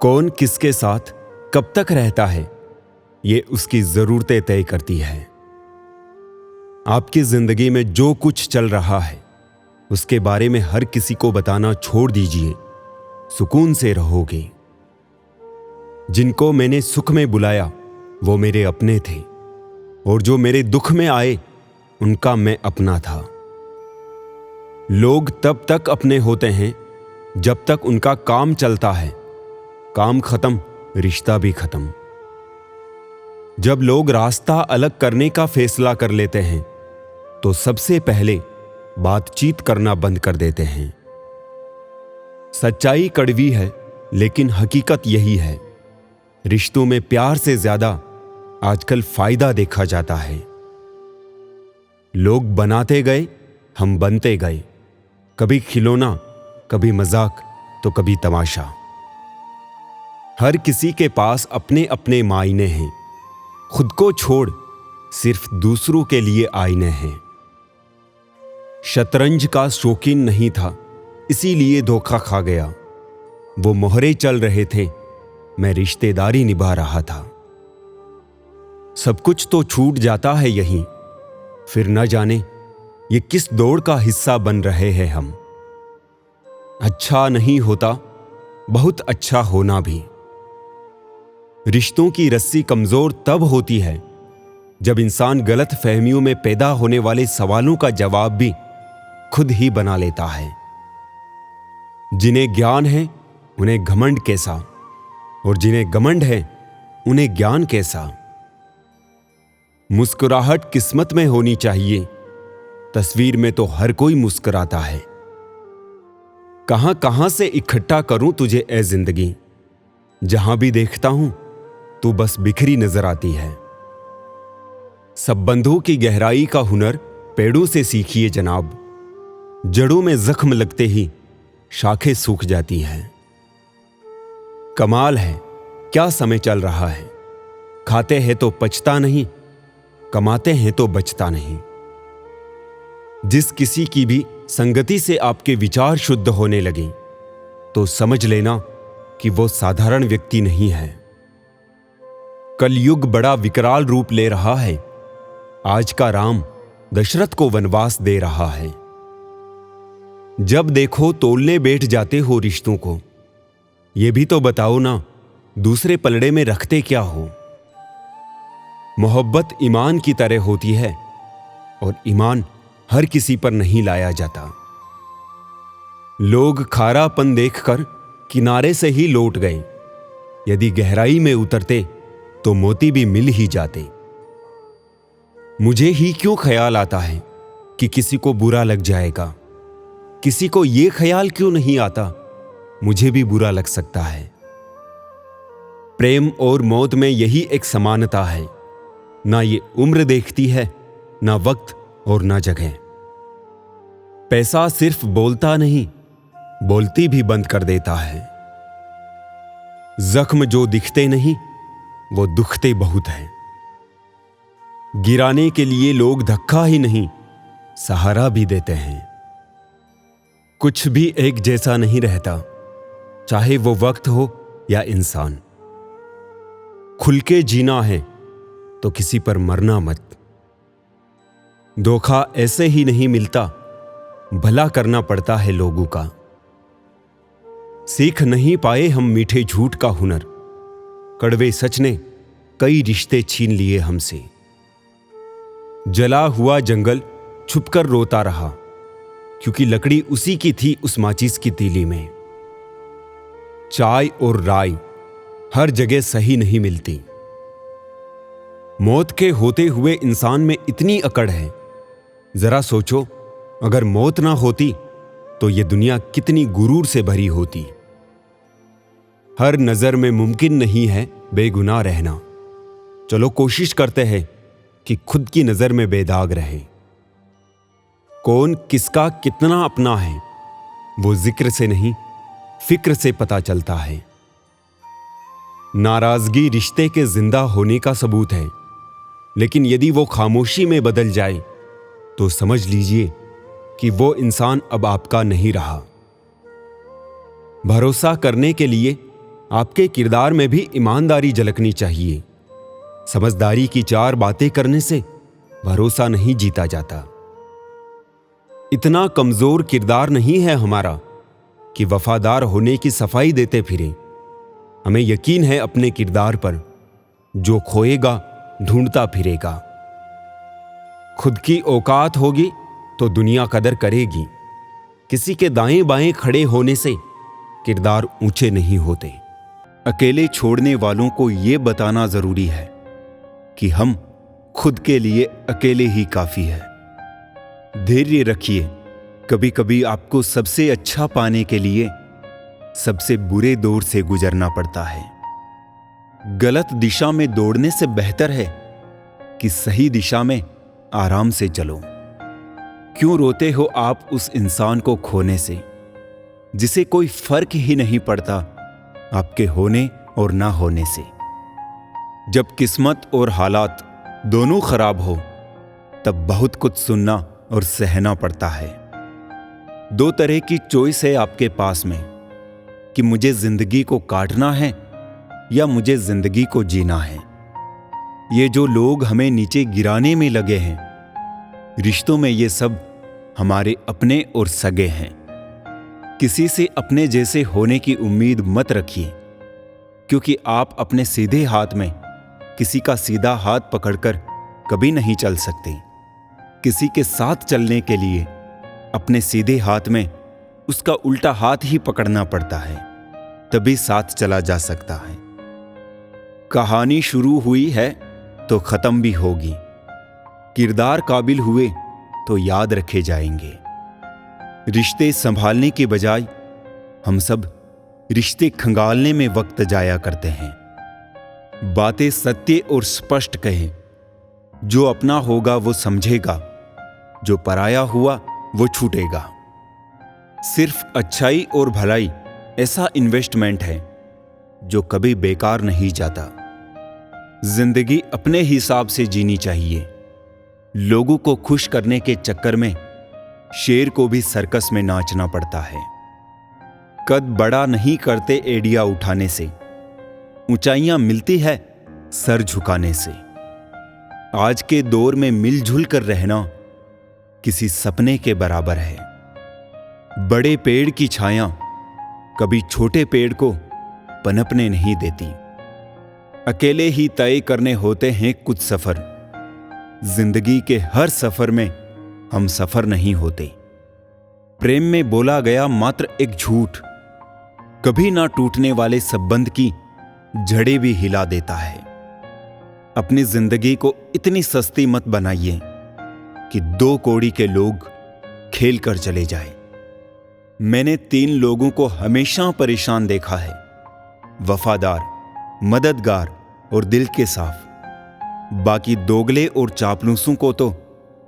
कौन किसके साथ कब तक रहता है, ये उसकी जरूरतें तय करती है। आपकी जिंदगी में जो कुछ चल रहा है उसके बारे में हर किसी को बताना छोड़ दीजिए, सुकून से रहोगे। जिनको मैंने सुख में बुलाया वो मेरे अपने थे, और जो मेरे दुख में आए उनका मैं अपना था। लोग तब तक अपने होते हैं जब तक उनका काम चलता है, काम खत्म रिश्ता भी खत्म। जब लोग रास्ता अलग करने का फैसला कर लेते हैं तो सबसे पहले बातचीत करना बंद कर देते हैं। सच्चाई कड़वी है लेकिन हकीकत यही है, रिश्तों में प्यार से ज्यादा आजकल फायदा देखा जाता है। लोग बनाते गए, हम बनते गए, कभी खिलौना, कभी मजाक, तो कभी तमाशा। हर किसी के पास अपने अपने मायने हैं, खुद को छोड़ सिर्फ दूसरों के लिए आईने हैं। शतरंज का शौकीन नहीं था इसीलिए धोखा खा गया। वो मोहरे चल रहे थे, मैं रिश्तेदारी निभा रहा था। सब कुछ तो छूट जाता है यहीं, फिर न जाने ये किस दौड़ का हिस्सा बन रहे हैं हम। अच्छा नहीं होता बहुत अच्छा होना भी। रिश्तों की रस्सी कमजोर तब होती है जब इंसान गलत फहमियों में पैदा होने वाले सवालों का जवाब भी खुद ही बना लेता है। जिन्हें ज्ञान है उन्हें घमंड कैसा, और जिन्हें घमंड है उन्हें ज्ञान कैसा। मुस्कुराहट किस्मत में होनी चाहिए, तस्वीर में तो हर कोई मुस्कुराता है। कहां कहां से इकट्ठा करूं तुझे ए जिंदगी, जहां भी देखता हूं तू बस बिखरी नजर आती है। संबंधों की गहराई का हुनर पेड़ों से सीखिए जनाब, जड़ों में जख्म लगते ही शाखें सूख जाती है। कमाल है क्या समय चल रहा है, खाते हैं तो पचता नहीं, कमाते हैं तो बचता नहीं। जिस किसी की भी संगति से आपके विचार शुद्ध होने लगे तो समझ लेना कि वो साधारण व्यक्ति नहीं है। कलयुग बड़ा विकराल रूप ले रहा है, आज का राम दशरथ को वनवास दे रहा है। जब देखो तोलने बैठ जाते हो रिश्तों को, ये भी तो बताओ ना दूसरे पलड़े में रखते क्या हो। मोहब्बत ईमान की तरह होती है और ईमान हर किसी पर नहीं लाया जाता। लोग खारापन देखकर किनारे से ही लौट गए, यदि गहराई में उतरते तो मोती भी मिल ही जाते। मुझे ही क्यों ख्याल आता है कि किसी को बुरा लग जाएगा, किसी को यह ख्याल क्यों नहीं आता मुझे भी बुरा लग सकता है। प्रेम और मौत में यही एक समानता है, ना ये उम्र देखती है, ना वक्त और ना जगह। पैसा सिर्फ बोलता नहीं, बोलती भी बंद कर देता है। जख्म जो दिखते नहीं वो दुखते बहुत हैं। गिराने के लिए लोग धक्का ही नहीं सहारा भी देते हैं। कुछ भी एक जैसा नहीं रहता, चाहे वो वक्त हो या इंसान। खुल के जीना है तो किसी पर मरना मत। धोखा ऐसे ही नहीं मिलता, भला करना पड़ता है लोगों का। सीख नहीं पाए हम मीठे झूठ का हुनर, कड़वे सच ने कई रिश्ते छीन लिए हमसे। जला हुआ जंगल छुपकर रोता रहा, क्योंकि लकड़ी उसी की थी उस माचिस की तीली में। चाय और राय हर जगह सही नहीं मिलती। मौत के होते हुए इंसान में इतनी अकड़ है, जरा सोचो अगर मौत ना होती तो यह दुनिया कितनी गुरूर से भरी होती। हर नजर में मुमकिन नहीं है बेगुनाह रहना, चलो कोशिश करते हैं कि खुद की नजर में बेदाग रहे। कौन किसका कितना अपना है वो जिक्र से नहीं फिक्र से पता चलता है। नाराजगी रिश्ते के जिंदा होने का सबूत है, लेकिन यदि वो खामोशी में बदल जाए तो समझ लीजिए कि वो इंसान अब आपका नहीं रहा। भरोसा करने के लिए आपके किरदार में भी ईमानदारी झलकनी चाहिए। समझदारी की 4 बातें करने से भरोसा नहीं जीता जाता। इतना कमजोर किरदार नहीं है हमारा कि वफादार होने की सफाई देते फिरें। हमें यकीन है अपने किरदार पर, जो खोएगा ढूंढता फिरेगा। खुद की औकात होगी तो दुनिया कदर करेगी। किसी के दाएं बाएं खड़े होने से किरदार ऊंचे नहीं होते। अकेले छोड़ने वालों को यह बताना जरूरी है कि हम खुद के लिए अकेले ही काफी है। धैर्य रखिए, कभी कभी आपको सबसे अच्छा पाने के लिए सबसे बुरे दौर से गुजरना पड़ता है। गलत दिशा में दौड़ने से बेहतर है कि सही दिशा में आराम से चलो। क्यों रोते हो आप उस इंसान को खोने से जिसे कोई फर्क ही नहीं पड़ता आपके होने और ना होने से? जब किस्मत और हालात दोनों खराब हो तब बहुत कुछ सुनना और सहना पड़ता है। 2 तरह की चॉइस है आपके पास में कि मुझे जिंदगी को काटना है या मुझे जिंदगी को जीना है। ये जो लोग हमें नीचे गिराने में लगे हैं, रिश्तों में ये सब हमारे अपने और सगे हैं। किसी से अपने जैसे होने की उम्मीद मत रखिए, क्योंकि आप अपने सीधे हाथ में किसी का सीधा हाथ पकड़कर कभी नहीं चल सकते। किसी के साथ चलने के लिए अपने सीधे हाथ में उसका उल्टा हाथ ही पकड़ना पड़ता है, तभी साथ चला जा सकता है। कहानी शुरू हुई है तो खत्म भी होगी। किरदार काबिल हुए तो याद रखे जाएंगे। रिश्ते संभालने के बजाय हम सब रिश्ते खंगालने में वक्त जाया करते हैं। बातें सत्य और स्पष्ट कहें। जो अपना होगा वो समझेगा, जो पराया हुआ वो छूटेगा। सिर्फ अच्छाई और भलाई ऐसा इन्वेस्टमेंट है जो कभी बेकार नहीं जाता। जिंदगी अपने हिसाब से जीनी चाहिए। लोगों को खुश करने के चक्कर में शेर को भी सर्कस में नाचना पड़ता है। कद बड़ा नहीं करते एडिया उठाने से, ऊंचाइयां मिलती है सर झुकाने से। आज के दौर में मिलजुल कर रहना किसी सपने के बराबर है। बड़े पेड़ की छाया कभी छोटे पेड़ को पनपने नहीं देती। अकेले ही तय करने होते हैं कुछ सफर। जिंदगी के हर सफर में हम सफर नहीं होते। प्रेम में बोला गया मात्र एक झूठ कभी ना टूटने वाले संबंध की जड़ें भी हिला देता है। अपनी जिंदगी को इतनी सस्ती मत बनाइए कि 2 कौड़ी के लोग खेल कर चले जाए। मैंने 3 लोगों को हमेशा परेशान देखा है, वफादार, मददगार और दिल के साफ। बाकी दोगले और चापलूसों को तो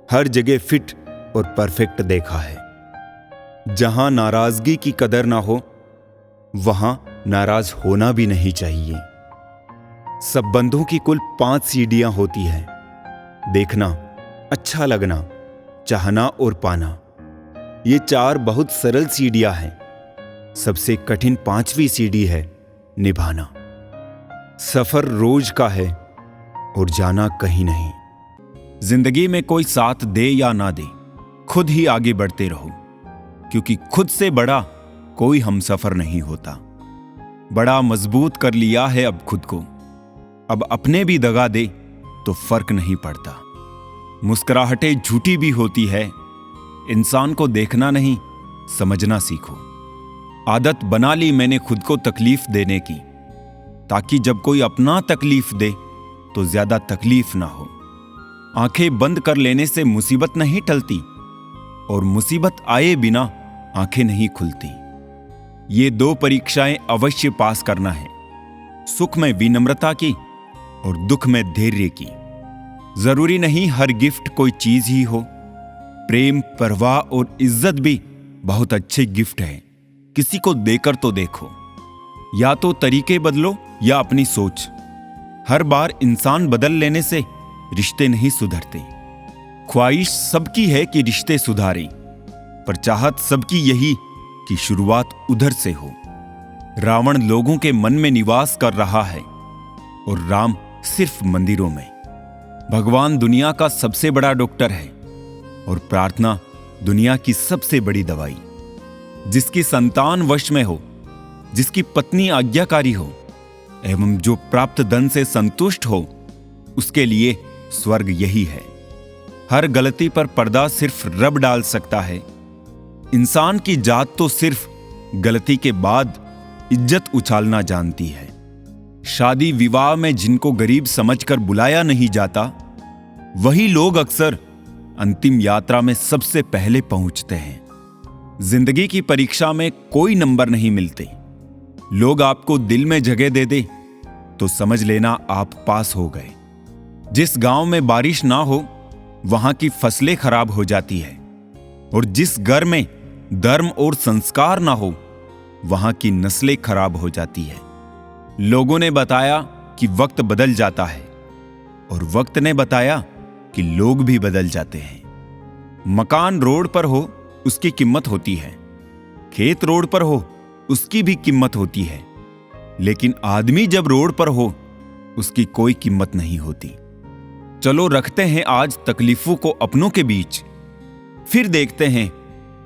हर जगह फिट और परफेक्ट देखा है। जहां नाराजगी की कदर ना हो वहां नाराज होना भी नहीं चाहिए। संबंधों की कुल 5 सीढ़ियां होती है। देखना, अच्छा लगना, चाहना और पाना। ये 4 बहुत सरल सीढ़ियां हैं। सबसे कठिन 5वीं सीढ़ी है निभाना। सफर रोज का है और जाना कहीं नहीं। जिंदगी में कोई साथ दे या ना दे, खुद ही आगे बढ़ते रहो, क्योंकि खुद से बड़ा कोई हमसफर नहीं होता। बड़ा मजबूत कर लिया है अब खुद को, अब अपने भी दगा दे तो फर्क नहीं पड़ता। मुस्कुराहटें झूठी भी होती है। इंसान को देखना नहीं समझना सीखो। आदत बना ली मैंने खुद को तकलीफ देने की, ताकि जब कोई अपना तकलीफ दे तो ज्यादा तकलीफ ना हो। आंखें बंद कर लेने से मुसीबत नहीं टलती और मुसीबत आए बिना आंखें नहीं खुलती। ये 2 परीक्षाएं अवश्य पास करना है, सुख में विनम्रता की और दुख में धैर्य की। जरूरी नहीं हर गिफ्ट कोई चीज ही हो। प्रेम, परवाह और इज्जत भी बहुत अच्छे गिफ्ट है। किसी को देकर तो देखो। या तो तरीके बदलो या अपनी सोच। हर बार इंसान बदल लेने से रिश्ते नहीं सुधरते। ख्वाहिश सबकी है कि रिश्ते सुधारें, पर चाहत सबकी यही कि शुरुआत उधर से हो। रावण लोगों के मन में निवास कर रहा है और राम सिर्फ मंदिरों में। भगवान दुनिया का सबसे बड़ा डॉक्टर है और प्रार्थना दुनिया की सबसे बड़ी दवाई। जिसकी संतान वश में हो, जिसकी पत्नी आज्ञाकारी हो एवं जो प्राप्त धन से संतुष्ट हो, उसके लिए स्वर्ग यही है। हर गलती पर पर्दा सिर्फ रब डाल सकता है। इंसान की जात तो सिर्फ गलती के बाद इज्जत उछालना जानती है। शादी विवाह में जिनको गरीब समझकर बुलाया नहीं जाता, वही लोग अक्सर अंतिम यात्रा में सबसे पहले पहुंचते हैं। जिंदगी की परीक्षा में कोई नंबर नहीं मिलते। लोग आपको दिल में जगह दे दे तो समझ लेना आप पास हो गए। जिस गांव में बारिश ना हो, वहां की फसलें खराब हो जाती है, और जिस घर में धर्म और संस्कार ना हो, वहां की नस्लें खराब हो जाती है। लोगों ने बताया कि वक्त बदल जाता है, और वक्त ने बताया कि लोग भी बदल जाते हैं। मकान रोड पर हो, उसकी कीमत होती है। खेत रोड पर हो, उसकी भी कीमत होती है। लेकिन आदमी जब रोड पर हो, उसकी कोई कीमत नहीं होती। चलो रखते हैं आज तकलीफों को अपनों के बीच, फिर देखते हैं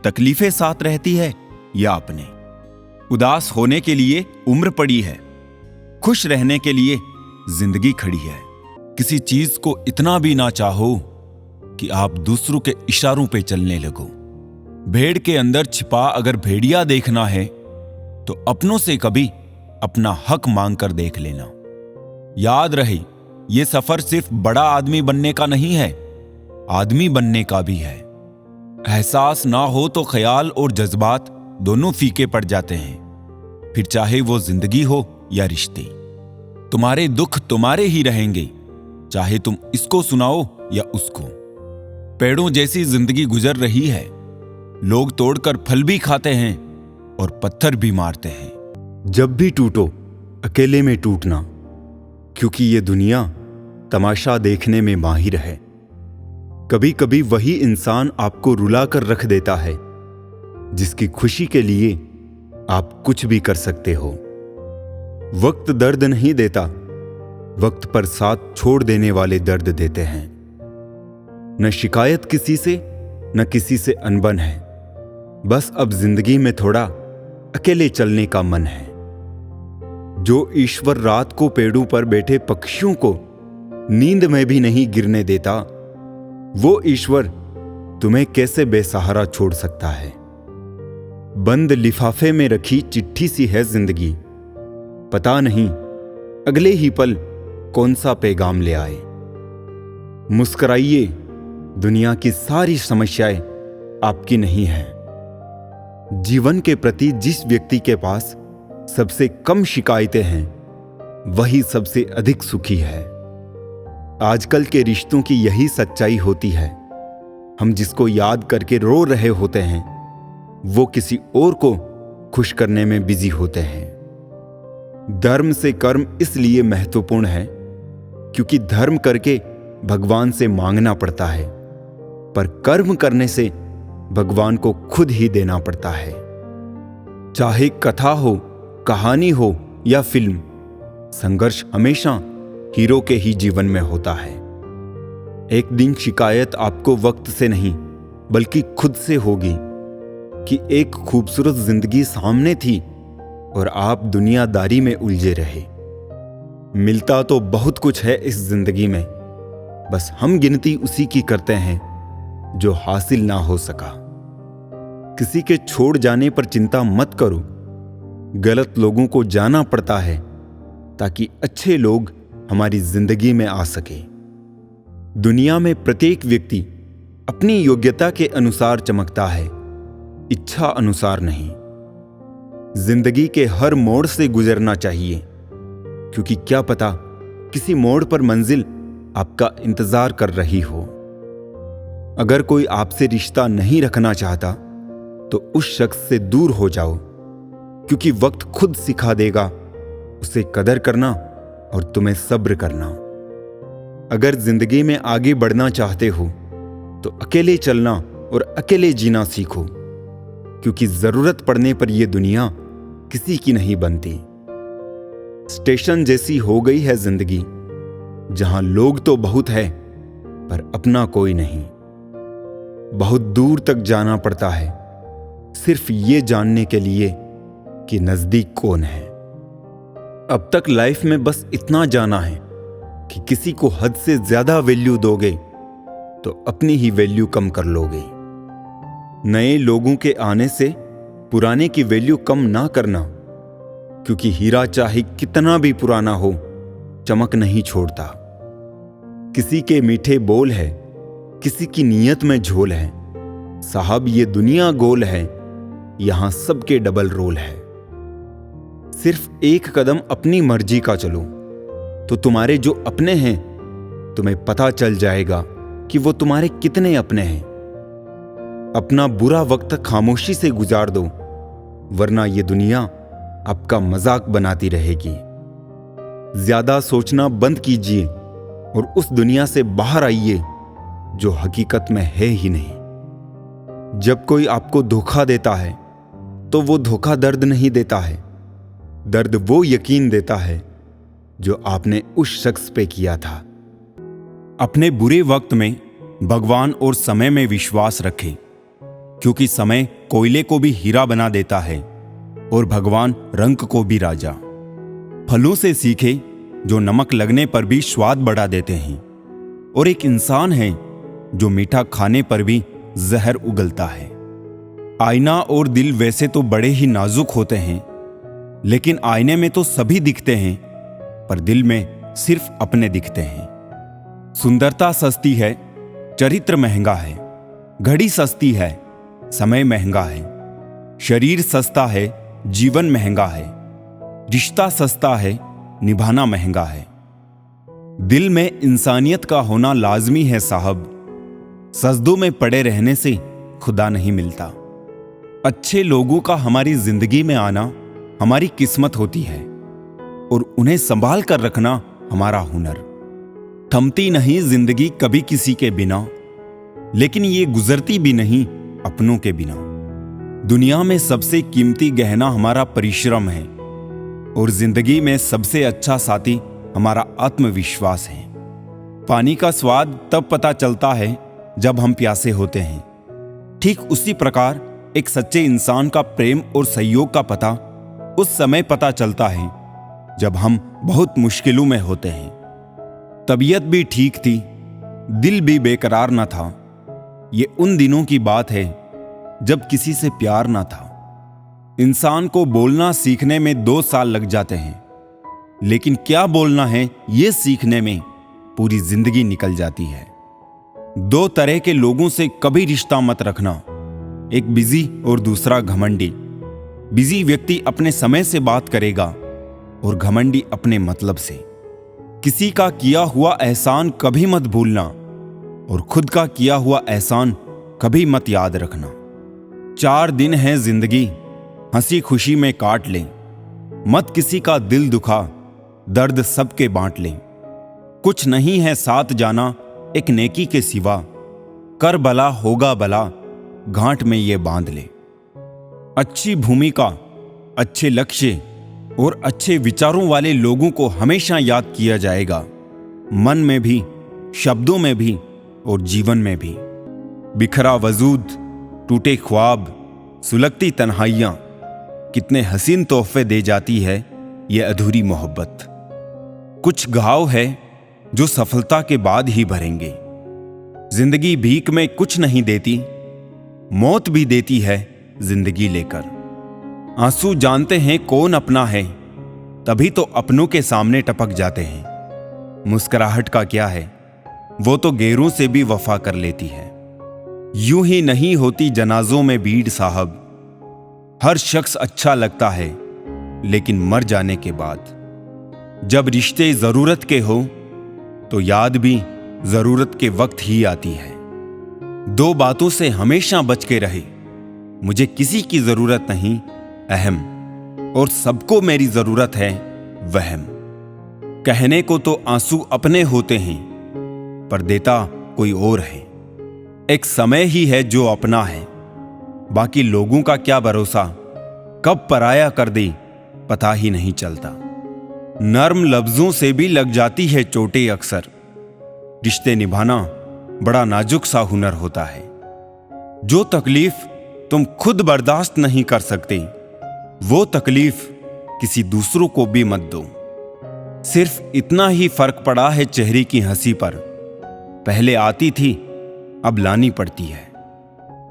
तकलीफें साथ रहती है या अपने। उदास होने के लिए उम्र पड़ी है, खुश रहने के लिए जिंदगी खड़ी है। किसी चीज को इतना भी ना चाहो कि आप दूसरों के इशारों पे चलने लगो। भेड़ के अंदर छिपा अगर भेड़िया देखना है तो अपनों से कभी अपना हक मांग कर देख लेना। याद रहे, यह सफर सिर्फ बड़ा आदमी बनने का नहीं है, आदमी बनने का भी है। एहसास ना हो तो ख्याल और जज्बात दोनों फीके पड़ जाते हैं। फिर चाहे वो जिंदगी हो या रिश्ते, तुम्हारे दुख तुम्हारे ही रहेंगे, चाहे तुम इसको सुनाओ या उसको। पेड़ों जैसी जिंदगी गुजर रही है। लोग तोड़कर फल भी खाते हैं और पत्थर भी मारते हैं। जब भी टूटो, अकेले में टूटना, क्योंकि ये दुनिया तमाशा देखने में माहिर है। कभी कभी वही इंसान आपको रुला कर रख देता है जिसकी खुशी के लिए आप कुछ भी कर सकते हो। वक्त दर्द नहीं देता, वक्त पर साथ छोड़ देने वाले दर्द देते हैं। न शिकायत किसी से, न किसी से अनबन है। बस अब जिंदगी में थोड़ा अकेले चलने का मन है। जो ईश्वर रात को पेड़ों पर बैठे पक्षियों को नींद में भी नहीं गिरने देता, वो ईश्वर तुम्हें कैसे बेसहारा छोड़ सकता है। बंद लिफाफे में रखी चिट्ठी सी है जिंदगी, पता नहीं अगले ही पल कौन सा पैगाम ले आए। मुस्कुराइए, दुनिया की सारी समस्याएं आपकी नहीं है। जीवन के प्रति जिस व्यक्ति के पास सबसे कम शिकायतें हैं, वही सबसे अधिक सुखी है। आजकल के रिश्तों की यही सच्चाई होती है। हम जिसको याद करके रो रहे होते हैं, वो किसी और को खुश करने में बिजी होते हैं। धर्म से कर्म इसलिए महत्वपूर्ण है क्योंकि धर्म करके भगवान से मांगना पड़ता है, पर कर्म करने से भगवान को खुद ही देना पड़ता है। चाहे कथा हो, कहानी हो या फिल्म, संघर्ष हमेशा हीरो के ही जीवन में होता है। एक दिन शिकायत आपको वक्त से नहीं बल्कि खुद से होगी कि एक खूबसूरत जिंदगी सामने थी और आप दुनियादारी में उलझे रहे। मिलता तो बहुत कुछ है इस जिंदगी में, बस हम गिनती उसी की करते हैं जो हासिल ना हो सका। किसी के छोड़ जाने पर चिंता मत करो। गलत लोगों को जाना पड़ता है ताकि अच्छे लोग हमारी जिंदगी में आ सके। दुनिया में प्रत्येक व्यक्ति अपनी योग्यता के अनुसार चमकता है, इच्छा अनुसार नहीं। जिंदगी के हर मोड़ से गुजरना चाहिए, क्योंकि क्या पता किसी मोड़ पर मंजिल आपका इंतजार कर रही हो। अगर कोई आपसे रिश्ता नहीं रखना चाहता तो उस शख्स से दूर हो जाओ, क्योंकि वक्त खुद सिखा देगा उसे कदर करना और तुम्हें सब्र करना। अगर जिंदगी में आगे बढ़ना चाहते हो तो अकेले चलना और अकेले जीना सीखो, क्योंकि जरूरत पड़ने पर यह दुनिया किसी की नहीं बनती। स्टेशन जैसी हो गई है जिंदगी, जहां लोग तो बहुत है पर अपना कोई नहीं। बहुत दूर तक जाना पड़ता है सिर्फ ये जानने के लिए कि नजदीक कौन है। अब तक लाइफ में बस इतना जाना है कि किसी को हद से ज्यादा वैल्यू दोगे तो अपनी ही वैल्यू कम कर लोगे। नए लोगों के आने से पुराने की वैल्यू कम ना करना, क्योंकि हीरा चाहे कितना भी पुराना हो चमक नहीं छोड़ता। किसी के मीठे बोल है, किसी की नीयत में झोल है। साहब ये दुनिया गोल है, यहां सबके डबल रोल है। सिर्फ एक कदम अपनी मर्जी का चलो तो तुम्हारे जो अपने हैं तुम्हें पता चल जाएगा कि वो तुम्हारे कितने अपने हैं। अपना बुरा वक्त खामोशी से गुजार दो, वरना ये दुनिया आपका मजाक बनाती रहेगी। ज्यादा सोचना बंद कीजिए और उस दुनिया से बाहर आइए जो हकीकत में है ही नहीं। जब कोई आपको धोखा देता है तो वो धोखा दर्द नहीं देता है, दर्द वो यकीन देता है जो आपने उस शख्स पे किया था। अपने बुरे वक्त में भगवान और समय में विश्वास रखें, क्योंकि समय कोयले को भी हीरा बना देता है और भगवान रंग को भी राजा। फलों से सीखे जो नमक लगने पर भी स्वाद बढ़ा देते हैं, और एक इंसान है जो मीठा खाने पर भी जहर उगलता है। आईना और दिल वैसे तो बड़े ही नाजुक होते हैं, लेकिन आईने में तो सभी दिखते हैं, पर दिल में सिर्फ अपने दिखते हैं। सुंदरता सस्ती है, चरित्र महंगा है। घड़ी सस्ती है, समय महंगा है। शरीर सस्ता है, जीवन महंगा है। रिश्ता सस्ता है, निभाना महंगा है। दिल में इंसानियत का होना लाजमी है साहब। सजदों में पड़े रहने से खुदा नहीं मिलता। अच्छे लोगों का हमारी जिंदगी में आना हमारी किस्मत होती है, और उन्हें संभाल कर रखना हमारा हुनर। थमती नहीं जिंदगी कभी किसी के बिना, लेकिन ये गुजरती भी नहीं अपनों के बिना। दुनिया में सबसे कीमती गहना हमारा परिश्रम है, और जिंदगी में सबसे अच्छा साथी हमारा आत्मविश्वास है। पानी का स्वाद तब पता चलता है जब हम प्यासे होते हैं। ठीक उसी प्रकार एक सच्चे इंसान का प्रेम और सहयोग का पता उस समय पता चलता है जब हम बहुत मुश्किलों में होते हैं। तबीयत भी ठीक थी, दिल भी बेकरार न था। ये उन दिनों की बात है जब किसी से प्यार ना था। इंसान को बोलना सीखने में 2 साल लग जाते हैं, लेकिन क्या बोलना है ये सीखने में पूरी जिंदगी निकल जाती है। 2 तरह के लोगों से कभी रिश्ता मत रखना, एक बिजी और दूसरा घमंडी। बिजी व्यक्ति अपने समय से बात करेगा और घमंडी अपने मतलब से। किसी का किया हुआ एहसान कभी मत भूलना, और खुद का किया हुआ एहसान कभी मत याद रखना। 4 दिन है जिंदगी, हंसी खुशी में काट लें। मत किसी का दिल दुखा, दर्द सबके बांट लें। कुछ नहीं है साथ जाना एक नेकी के सिवा, कर भला होगा भला गांठ में ये बांध ले। अच्छी भूमिका, अच्छे लक्ष्य और अच्छे विचारों वाले लोगों को हमेशा याद किया जाएगा, मन में भी, शब्दों में भी और जीवन में भी। बिखरा वजूद, टूटे ख्वाब, सुलगती तन्हाइयां, कितने हसीन तोहफे दे जाती है ये अधूरी मोहब्बत। कुछ घाव है जो सफलता के बाद ही भरेंगे। जिंदगी भीख में कुछ नहीं देती, मौत भी देती है जिंदगी लेकर। आंसू जानते हैं कौन अपना है, तभी तो अपनों के सामने टपक जाते हैं। मुस्कुराहट का क्या है, वो तो गैरों से भी वफा कर लेती है। यूं ही नहीं होती जनाजों में भीड़ साहब। हर शख्स अच्छा लगता है, लेकिन मर जाने के बाद। जब रिश्ते जरूरत के हो तो याद भी जरूरत के वक्त ही आती है। 2 बातों से हमेशा बच के रहे, मुझे किसी की जरूरत नहीं अहम, और सबको मेरी जरूरत है वहम। कहने को तो आंसू अपने होते हैं, पर देता कोई और है। एक समय ही है जो अपना है, बाकी लोगों का क्या भरोसा, कब पराया कर दे पता ही नहीं चलता। नर्म लफ्जों से भी लग जाती है चोटें अक्सर। रिश्ते निभाना बड़ा नाजुक सा हुनर होता है। जो तकलीफ तुम खुद बर्दाश्त नहीं कर सकते, वो तकलीफ किसी दूसरों को भी मत दो। सिर्फ इतना ही फर्क पड़ा है चेहरे की हंसी पर। पहले आती थी, अब लानी पड़ती है।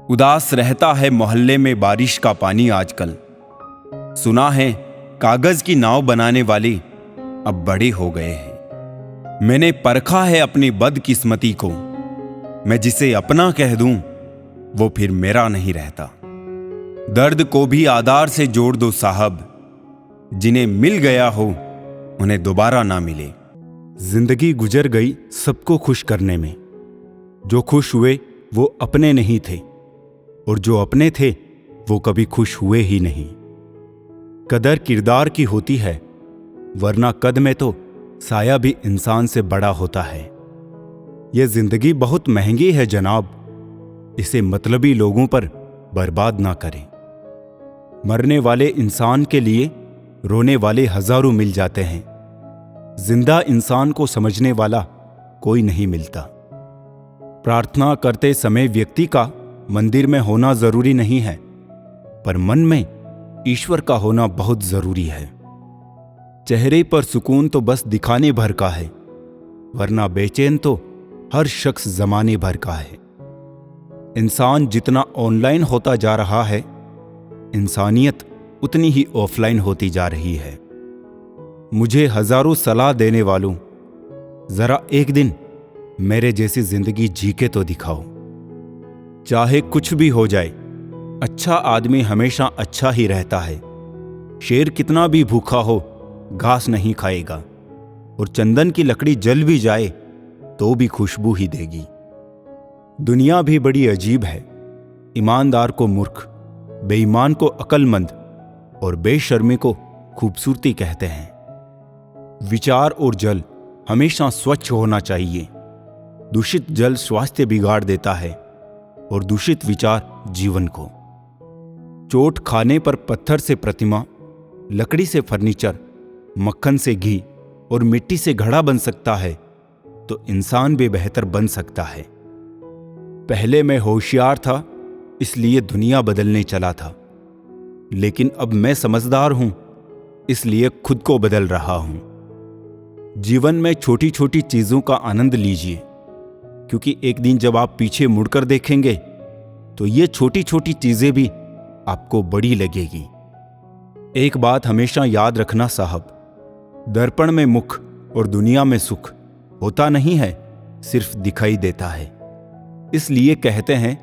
उदास रहता है मोहल्ले में बारिश का पानी आजकल। सुना है कागज की नाव बनाने वाले अब बड़े हो गए हैं। मैंने परखा है अपनी बदकिस्मती को। मैं जिसे अपना कह दूं, वो फिर मेरा नहीं रहता। दर्द को भी आधार से जोड़ दो साहब। जिन्हें मिल गया हो, उन्हें दोबारा ना मिले। जिंदगी गुजर गई सबको खुश करने में। जो खुश हुए वो अपने नहीं थे, और जो अपने थे वो कभी खुश हुए ही नहीं। कदर किरदार की होती है, वरना कद में तो साया भी इंसान से बड़ा होता है। यह जिंदगी बहुत महंगी है जनाब, इसे मतलबी लोगों पर बर्बाद ना करें। मरने वाले इंसान के लिए रोने वाले हजारों मिल जाते हैं। जिंदा इंसान को समझने वाला कोई नहीं मिलता। प्रार्थना करते समय व्यक्ति का मंदिर में होना जरूरी नहीं है, पर मन में ईश्वर का होना बहुत जरूरी है। चेहरे पर सुकून तो बस दिखाने भर का है, वरना बेचैन तो हर शख्स जमाने भर का है। इंसान जितना ऑनलाइन होता जा रहा है, इंसानियत उतनी ही ऑफलाइन होती जा रही है। मुझे हजारों सलाह देने वालों, जरा एक दिन मेरे जैसी जिंदगी जी के तो दिखाओ। चाहे कुछ भी हो जाए, अच्छा आदमी हमेशा अच्छा ही रहता है। शेर कितना भी भूखा हो, घास नहीं खाएगा, और चंदन की लकड़ी जल भी जाए तो भी खुशबू ही देगी। दुनिया भी बड़ी अजीब है। ईमानदार को मूर्ख, बेईमान को अक्लमंद और बेशर्मी को खूबसूरती कहते हैं। विचार और जल हमेशा स्वच्छ होना चाहिए। दूषित जल स्वास्थ्य बिगाड़ देता है और दूषित विचार जीवन को। चोट खाने पर पत्थर से प्रतिमा, लकड़ी से फर्नीचर, मक्खन से घी और मिट्टी से घड़ा बन सकता है, तो इंसान भी बेहतर बन सकता है। पहले मैं होशियार था, इसलिए दुनिया बदलने चला था, लेकिन अब मैं समझदार हूं, इसलिए खुद को बदल रहा हूं। जीवन में छोटी छोटी चीजों का आनंद लीजिए, क्योंकि एक दिन जब आप पीछे मुड़कर देखेंगे तो ये छोटी छोटी चीजें भी आपको बड़ी लगेगी। एक बात हमेशा याद रखना साहब, दर्पण में मुख और दुनिया में सुख होता नहीं है, सिर्फ दिखाई देता है। इसलिए कहते हैं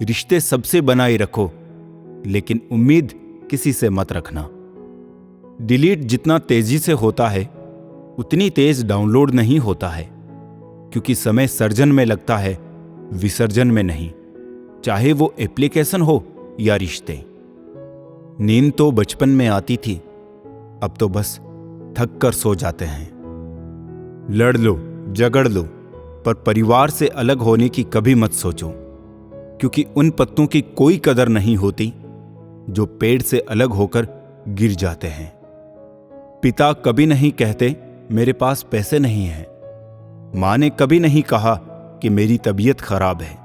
रिश्ते सबसे बनाए रखो, लेकिन उम्मीद किसी से मत रखना। डिलीट जितना तेजी से होता है, उतनी तेज डाउनलोड नहीं होता है, क्योंकि समय सर्जन में लगता है, विसर्जन में नहीं, चाहे वो एप्लीकेशन हो या रिश्ते। नींद तो बचपन में आती थी, अब तो बस थक कर सो जाते हैं। लड़ लो, झगड़ लो, पर परिवार से अलग होने की कभी मत सोचो, क्योंकि उन पत्तों की कोई कदर नहीं होती जो पेड़ से अलग होकर गिर जाते हैं। पिता कभी नहीं कहते मेरे पास पैसे नहीं हैं। मां ने कभी नहीं कहा कि मेरी तबीयत खराब है।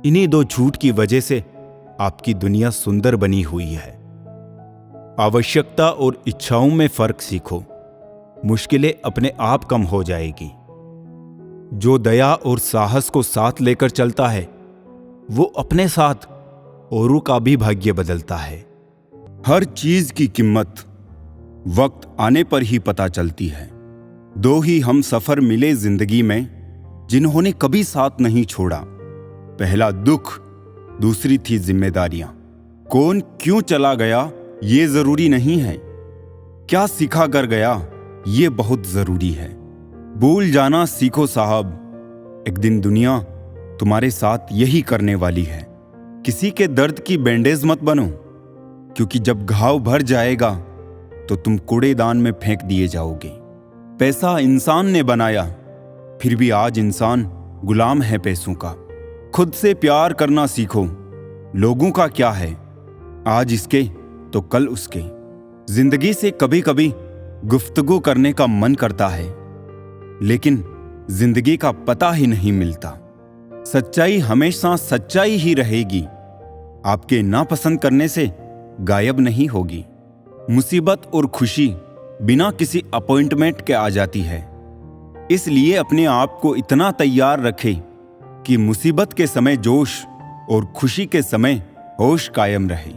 इन्हीं दो झूठ की वजह से आपकी दुनिया सुंदर बनी हुई है। आवश्यकता और इच्छाओं में फर्क सीखो, मुश्किलें अपने आप कम हो जाएगी। जो दया और साहस को साथ लेकर चलता है, वो अपने साथ औरों का भी भाग्य बदलता है। हर चीज की कीमत वक्त आने पर ही पता चलती है। दो ही हम सफर मिले जिंदगी में, जिन्होंने कभी साथ नहीं छोड़ा। पहला दुख, दूसरी थी जिम्मेदारियां। कौन क्यों चला गया ये जरूरी नहीं है, क्या सिखा कर गया ये बहुत जरूरी है। भूल जाना सीखो साहब, एक दिन दुनिया तुम्हारे साथ यही करने वाली है। किसी के दर्द की बैंडेज मत बनो, क्योंकि जब घाव भर जाएगा तो तुम कूड़ेदान में फेंक दिए जाओगे। पैसा इंसान ने बनाया, फिर भी आज इंसान गुलाम है पैसों का। खुद से प्यार करना सीखो, लोगों का क्या है, आज इसके तो कल उसके। जिंदगी से कभी कभी गुफ्तगू करने का मन करता है, लेकिन जिंदगी का पता ही नहीं मिलता। सच्चाई हमेशा सच्चाई ही रहेगी, आपके नापसंद करने से गायब नहीं होगी। मुसीबत और खुशी बिना किसी अपॉइंटमेंट के आ जाती है, इसलिए अपने आप को इतना तैयार रखें कि मुसीबत के समय जोश और खुशी के समय होश कायम रहे।